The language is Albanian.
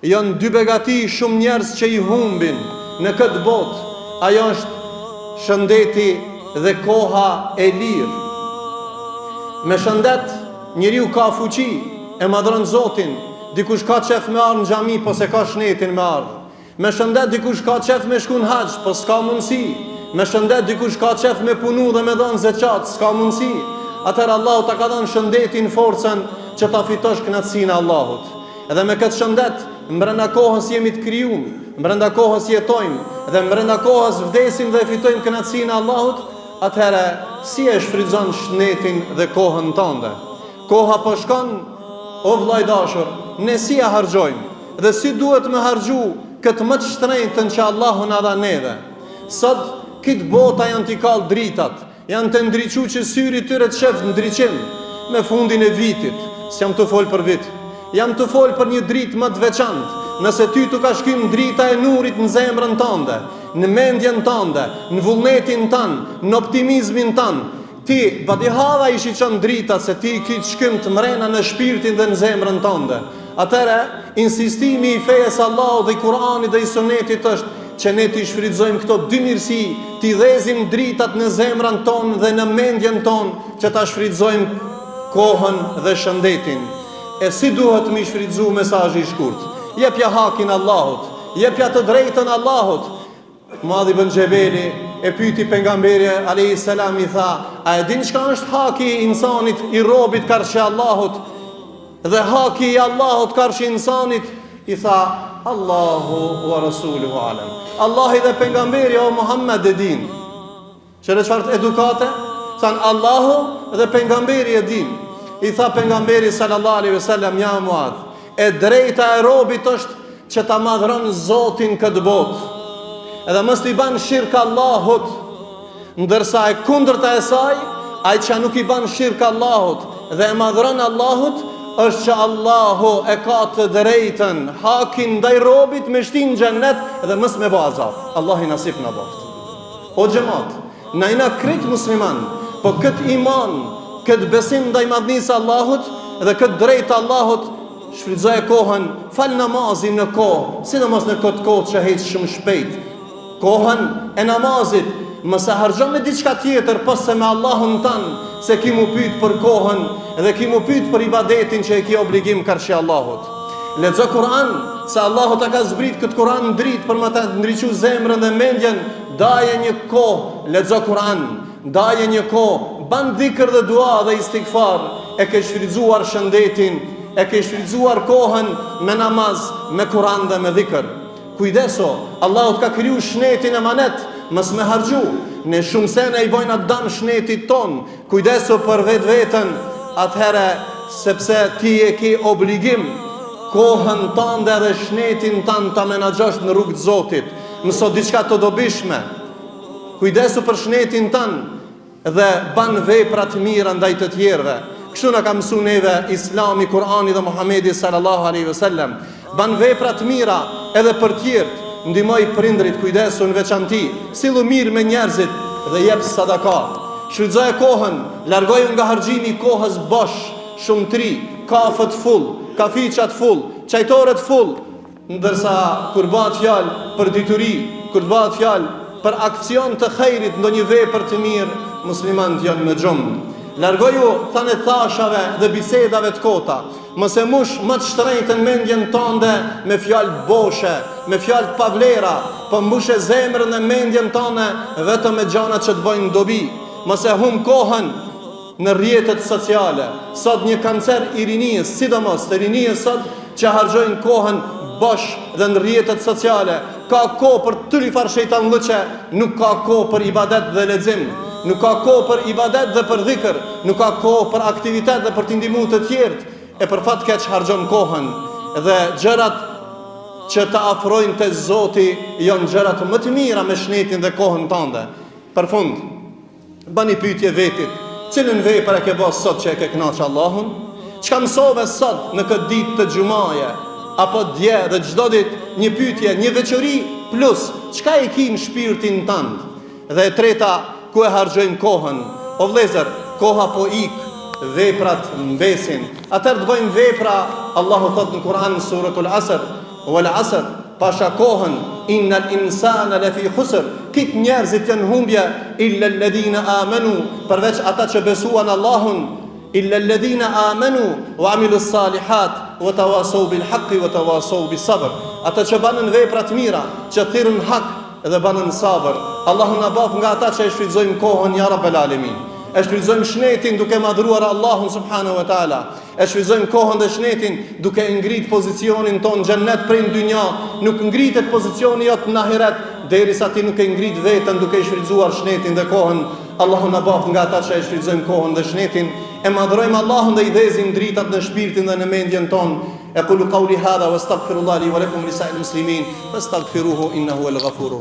janë dy begati shumë njerëz që i humbin në këtë botë. Ajo është shëndeti dhe koha e lirë. Me shëndet njeriu ka fuqi, e madhron Zotin. Dikush ka qef me ardhë në xhami, po se ka shnetin me ardhë. Me shëndet dikush ka qef me shku në haxh, po s'ka mundësi. Me shëndet dikush ka qef me punu dhe me dhënë zeqat, s'ka mundësi. Atëherë Allahu ta ka dhënë shëndetin, forcën që ta fitosh kënaqësinë e Allahut. Edhe me këtë shëndet, brenda kohës jemi të krijuar, brenda kohës jetojmë, dhe brenda kohës vdesim dhe fitojmë kënaqësinë e Allahut. Atëherë si e shfrytëzon shëndetin dhe kohën tënde? Koha po shkon, o vllai dashur, ne si e harxojmë dhe si duhet me harxhu këtë më të shtrenjtën që Allahu na dha neve. Sot këtë bota janë t'i kallë dritat, janë të ndriçu që syri tyre të shef ndriçim me fundin e vitit. S'jam të fol për vit, jam të fol për një dritë më të veçantë. Nëse ty t'u ka shkym drita e nurit në zemrën tënde, në mendjen tënde, në vullnetin tënd, në optimizmin tënd, ti badihava i shiqon drita se ti ki të shkym të mrena në shpirtin dhe në zemrën tënde. Atëre, insistimi i fejes Allahu dhe i Kur'anit dhe i Sunetit është që ne t'i shfrytëzojmë këto dy mirësi, t'i dhezim dritat në zemrën tonë dhe në mendjen tonë, që t'a shfrytëzojmë kohën dhe shëndetin. E si duhet mi shfrytëzu mesazhi i shkurt? Jepja hakin Allahut, jepja të drejtën Allahut. Muadh ibn Xhebeli e pyeti pejgamberi alayhis salam, i tha: a e din çka është haki i insanit, i robit karshi Allahut, dhe haki i Allahut karshi insanit? I tha: Allahu wa rasuluhu alam. Allahi dhe pejgamberi o Muhammed e din. Çfarë çfarë edukate? Than Allahu dhe pejgamberi e din. I tha pejgamberi sallallahu alaihi wasallam: ja Muadh, e drejta e robit është që ta madhron Zotin këtë botë, edhe mos t'i ban shirk Allahut, ndërsa e kundërta e saj, ai që nuk i ban shirk Allahut dhe e madhron Allahut, është që Allahu e ka të drejtën, hakin ndaj robit me shtin xhennet dhe mos me bë azab. Allah i nasip na boft. O xhamat, na ina krit musliman, po kët iman, kët besim ndaj madhnisë Allahut dhe kët drejtë Allahut, shfrytëzoje kohën, fal namazin në kohë, sidomos në këtë kohë që heq shumë shpejt. Kohën e namazit, mos e harxho me diçka tjetër pas se me Allahun tan, se ki mu pyet për kohën dhe ki mu pyet për ibadetin që e ki obligim karshi Allahut. Lexo Kur'an, se Allahu ta ka zbrit këtë Kur'an në dritë për më ta ndriçu zemrën dhe mendjen. Daje një kohë, lexo Kur'an, daje një kohë, ban dhikr dhe dua dhe istighfar, e ke shfrytzuar shëndetin, e ke shfrytzuar kohën me namaz, me Kur'an dhe me dhikr. Kujdeso, Allahu t'ka kriju shnetin e manet, mos me harxhu. Ne shumë sene i bojnë atë dam shnetit ton. Kujdeso për vetë vetën, atëhere sepse ti e ke obligim kohën tënde dhe shnetin tënd ta menaxhosh në rrugt të Zotit. Mëso diçka të dobishme. Kujdeso për shnetin tënd dhe ban vepra të mira ndaj të tjerëve. Kështu na ka mësuar neve Islami, Kur'ani dhe Muhamedi sallallahu alaihi wasallam. Ban vepra të mira edhe për tjerët, ndihmoj prindrit, kujdesu në veçanti, sillu mirë me njerëzit dhe jep sadaka. Shfrytëzoje kohën, largoju nga harxhimi i kohës bosh, shumëtri, kafët full, kafiçat full, çajtorët full, ndërsa kur bëhet fjalë për dituri, kur bëhet fjalë për aksion të xhairit, ndonjë vepër të mirë, muslimanët janë me xhumë. Largoju thane thashave dhe bisedave të kota. Mos e mush më të shtrenjtën mendjen tënde me fjalë boshe, me fjalë të pavlera, po mbushe zemrën e mendjen tënde vetëm me gjëra që të bëjnë dobi. Mos e humb kohën në rrjetet sociale. Sot një kancer i rinisë, sidomos të rinisë sot, që harxojnë kohën bosh dhe në rrjetet sociale. Ka kohë për tëri farë shejtanllëqe, nuk ka kohë për ibadet dhe lexim. Nuk ka kohë për ibadet dhe për dhikr, nuk ka kohë për aktivitet dhe për t'i ndihmuar të tjerët, e për fat keq harxhon kohën dhe gjërat që të afrojnë te Zoti janë gjërat më të mira me shnetin dhe kohën tënde. Për fund, bani pyetje vetit, cilën vepër e ke bërë sot që e ke kënaqur Allahun? Çka mësove sot në këtë ditë të xumaje apo dje dhe çdo ditë një pyetje, një veçori plus çka e ke në shpirtin tënd? Dhe e treta, ku e harxojmë kohën? O vëllezër, koha po ik, veprat mbesin. Atëherë të bëjmë vepra. Allahu thot në Kur'an suratul Asr: wal asr, pasha kohën, innal insana lafi khusr, kit njerëzit janë humbje, illa alladhina amanu, përveç ata që besuan Allahun, illa alladhina amanu wa amilus salihat wa tawasaw bil haqqi wa tawasaw bis sabr, ata që banën vepra të mira, që thirrën hak dhe banën sabër. Allahu na bëf nga ata që e shfrytëzojmë kohën, ya rabbal alamin. E shfrytëzojmë shnetin duke madhruar Allahun subhanahu wa taala. E shfrytëzojmë kohën dhe shnetin duke ngrit pozicionin ton në xhennet prej në dynja. Nuk ngritet pozicioni jot në ahiret derisa ti nuk e ngrit veten duke shfrytëzuar shnetin dhe kohën. Allahu na bëf nga ata që e shfrytëzojmë kohën dhe shnetin, e madhrojmë Allahun dhe i dhezim dritat në shpirtin dhe në mendjen ton. Aqulu qawli hadha wastaghfirullahi li wa lakum lisa'il muslimin fastaghfiruhu innahu huwal ghafurur